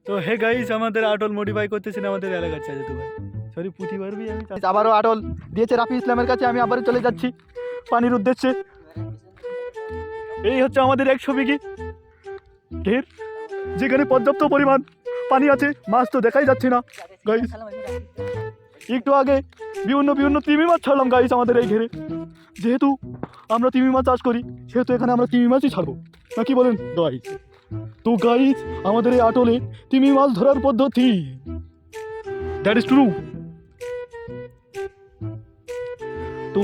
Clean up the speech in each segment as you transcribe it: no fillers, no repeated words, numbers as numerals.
তো hey guys, আমাদের আটল মডিফাই করতেছেন আমাদের এলাকার চাচা তো ভাই। সরি পুঁথি পারবি আমি আবারও আটল দিয়েছে রাফি ইসলামের কাছে। আমি আবারও চলে যাচ্ছি পানির উদ্দেশ্যে। এই হচ্ছে আমাদের 100 বিঘি ঢের, যেখানে পর্যাপ্ত পরিমাণ পানি আছে। মাছ তো দেখাই যাচ্ছে না গাইস। একটু আগে বিভিন্ন তিমি মাছ ছাড়লাম গাইস আমাদের এই ঘেরে। যেহেতু আমরা তিমি মাছ চাষ করি সেহেতু এখানে আমরা তিমি মাছই ছাড়বো, না কি বলেন গাইস? তো গাইস, আমাদের এই আটলে তিমি মাছ ধরার পদ্ধতি, দ্যাট ইজ ট্রু। তো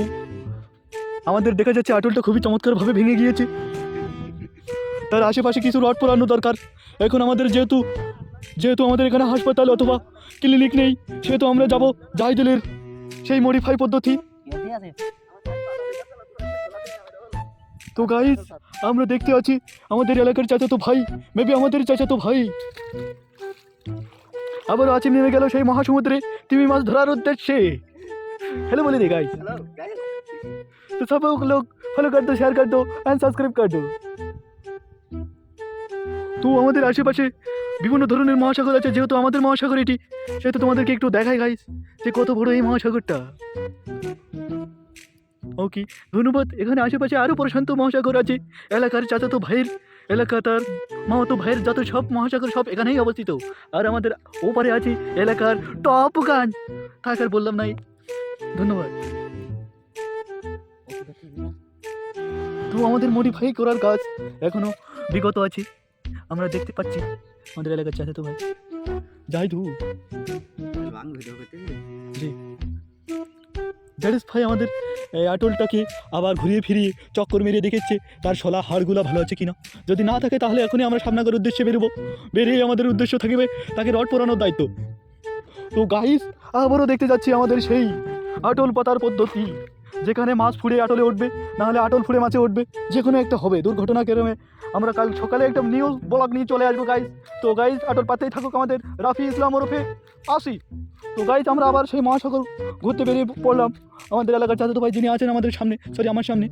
আমাদের দেখা যাচ্ছে আটলটা খুবই চমৎকারভাবে ভেঙে গিয়েছে। তার আশেপাশে কিছু রড পোড়ানো দরকার। এখন আমাদের যেহেতু আমাদের এখানে হাসপাতাল অথবা ক্লিনিক নেই, সেহেতু আমরা যাব জাহিদুলের সেই মডিফাই পদ্ধতি। তো গাইস, আমরা দেখতে আছি আমাদের এলাকার চাচাতো ভাই, মেবি আমাদের চাচাতো ভাই আবারও আছে নেমে গেল সেই মহাসমুদ্রে তিমি মাছ ধরার উদ্দেশ্যে। हेलो बोले दे गाइस। तो सब लोग फॉलो कर दो, शेयर कर दो एंड सब्सक्राइब कर दो। তো আমাদের আশেপাশে বিভিন্ন ধরনের মহাসাগর আছে। যেহেতু আমাদের মহাসাগর এটি, সেহেতু তোমাদেরকে একটু দেখাই গাইস যে কত বড় এই মহাসাগরটা। ওকে, ধন্যবাদ। এখানে আশেপাশে আরও প্রশান্ত মহাসাগর আছে। এলাকার চাচাতো ভাইয়ের এলাকা, তার মামাতো ভাইয়ের যত সব মহাসাগর সব এখানেই অবস্থিত। আর আমাদের ওপারে আছে এলাকার টপ গান, থাক আর বললাম নাই। ধন্যবাদ। তো আমাদের মডিফাই করার কাজ এখনো বিগত আছে। আমরা দেখতে পাচ্ছি আমাদের এলাকার চাচাতো ভাই জাহিদু জি ভাই আমাদের আটলটাকে আবার ঘুরিয়ে ফিরিয়ে চক্কর মেরে দেখেছে তার শলা হাড়গুলা ভালো আছে কিনা। যদি না থাকে তাহলে এখনই আমরা সামনাগর উদ্দেশ্যে বেরোবো। বেরিয়ে আমাদের উদ্দেশ্য থাকবে তাকে রড পোড়ানোর দায়িত্ব। তো গাইস, আবারও দেখতে যাচ্ছি আমাদের সেই আটল পাতার পদ্ধতি, যেখানে মাছ ফুড়ে আটলে উঠবে, নাহলে আটল ফুড়ে মাছে উঠবে, যে কোনো একটা হবে দুর্ঘটনা কেরমে। আমরা কাল সকালে একটা নিউজ ব্লগ নিয়ে চলে আসবো গাইস। তো গাইস, আটল পাতেই থাকুক আমাদের রাফি ইসলাম ওরফে আসি। তো গাইস, আমরা আবার সেই মহাসাগর ঘুরতে বেরিয়ে পড়লাম। আমাদের এলাকার চাচাতো ভাই যিনি আছেন আমাদের সামনে, আমার সামনে,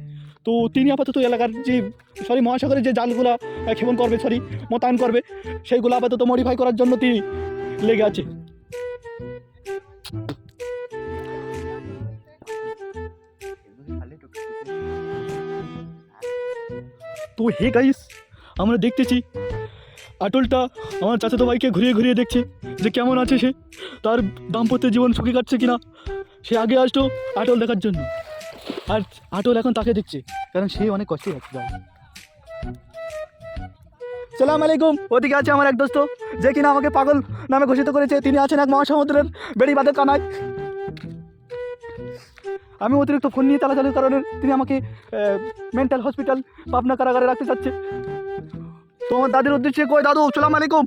তো তিনি আপাতত এলাকার যে মহাসাগরের যে জালগুলা ক্ষেপণ করবে, মোতায়েন করবে, সেইগুলো আপাতত মডিফাই করার জন্য তিনি লেগে আছে। তো হে গাইস, আমরা দেখতেছি আটলটা আমার চাচাতো ভাইকে ঘুরিয়ে ঘুরিয়ে দেখছে যে কেমন আছে সে, তার দাম্পত্য জীবন সুখী কাটছে কিনা। সে আগে আসতো আটল দেখার জন্য, আর আটল এখন তাকে দেখছে, কারণ সে অনেক কষ্টে যাচ্ছে। সালাম আলাইকুম। ওদিকে আছে আমার এক দোস্ত, যে কিনা আমাকে পাগল নামে ঘোষিত করেছে। তিনি আছেন এক মহাসমুদ্রের বেড়িবাঁধের কানায়। আমি অতিরিক্ত ফোন নিয়ে চালাচালির কারণে তিনি আমাকে মেন্টাল হসপিটাল পাবনা কারাগারে রাখতে চাচ্ছে। তো আমার দাদির উদ্দেশ্যে কই দাদু, সালাম আলাইকুম।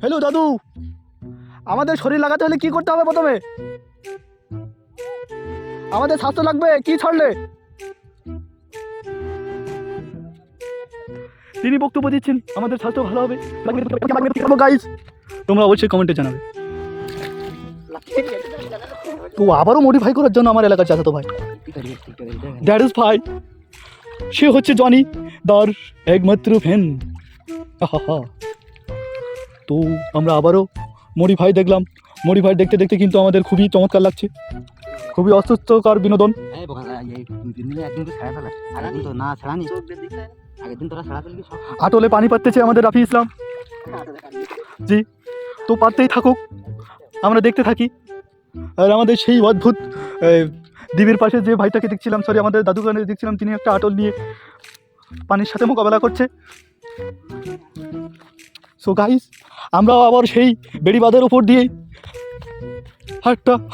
হ্যালো দাদু, আমাদের শরীর লাগাতে হলে কি করতে হবে? প্রথমে আমাদের স্বাস্থ্য লাগবে কি ছাড়লে? তিনি বক্তব্য দিচ্ছেন আমাদের স্বাস্থ্য ভালো হবে। গাইস, তোমরা অবশ্যই কমেন্টে জানাবে। তো আবারও মডিফাই করার জন্য আমার এলাকার চাচাতো ভাই, দ্যাট ইজ ভাই, সে হচ্ছে জনি দার একমাত্র ফ্যান। তো আমরা আবারও মডিফাই দেখলাম। মডিফাই দেখতে দেখতে কিন্তু আমাদের খুবই চমৎকার লাগছে, খুবই অস্বস্তিকর বিনোদন। আটলে পানি পাততেছে আমাদের রাফি ইসলাম জি। তো পাততেই থাকুক, আমরা দেখতে থাকি। আর আমাদের সেই অদ্ভুত দ্বীপের পাশে যে ভাইটাকে দেখছিলাম, আমাদের দাদুকে দেখছিলাম, তিনি একটা আটল নিয়ে পানির সাথে মোকাবেলা করছে। সো গাইস, আমরাও আবার সেই বেড়িবাঁধের উপর দিয়ে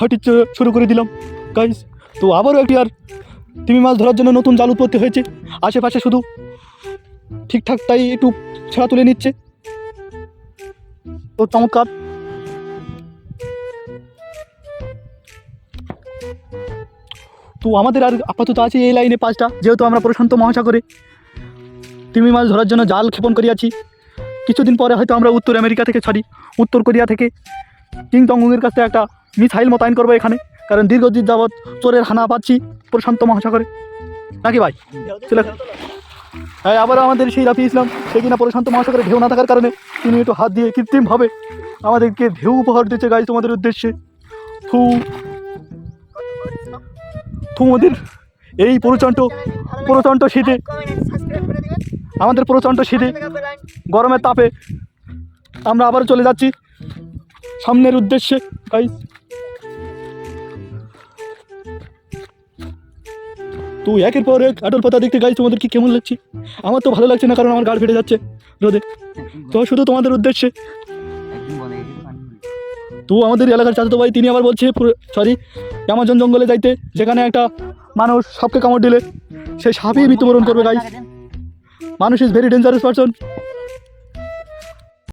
হাঁটি শুরু করে দিলাম গাইস। তো আবারও একটি আর তিমি মাছ ধরার জন্য নতুন জাল উৎপত্তি হয়েছে। আশেপাশে শুধু ঠিকঠাকটাই একটু ছেঁড়া তুলে নিচ্ছে। তো চমৎকার। তো আমাদের আর আপাতত আছে এই লাইনে 5টা, যেহেতু আমরা প্রশান্ত মহাসাগরে তিমি মাছ ধরার জন্য জাল ক্ষেপণ করিয়াছি। কিছুদিন পরে হয়তো আমরা উত্তর আমেরিকা থেকে উত্তর কোরিয়া থেকে কিং জং-উনের কাছ থেকে একটা মিসাইল মোতায়েন করবো এখানে, কারণ দীর্ঘদিন যাবৎ চোরের হানা পাচ্ছি প্রশান্ত মহাসাগরে, নাকি ভাই? চলে হ্যাঁ, আবার আমাদের সেই রাফি ইসলাম, সে কিনা প্রশান্ত মহাসাগরে ঢেউ না থাকার কারণে তিনি একটু হাত দিয়ে কৃত্রিমভাবে আমাদেরকে ঢেউ উপহার দিচ্ছে গাইজ তোমাদের উদ্দেশ্যে। থু তোমাদের এই প্রচণ্ড শীতে, আমাদের প্রচণ্ড শীতে গরমের তাপে আমরা আবার চলে যাচ্ছি সামনের উদ্দেশ্যে গাইজ। তো একের পর এক আটল পাতা দেখতে গাইজ তোমাদের কি কেমন লাগছে? আমার তো ভালো লাগছে না, কারণ আমার গাড় ফেটে যাচ্ছে রোদে। তো শুধু তোমাদের উদ্দেশ্যে, তো আমাদের এলাকার চাচাতো ভাই তিনি আবার বলছে অ্যামাজন জঙ্গলে যাইতে, যেখানে একটা মানুষ সাপকে কামড় দিলে সেই সাপই মৃত্যুবরণ করবে গাইজ। মানুষ ইজ ভেরি ডেঞ্জারাস পারসন।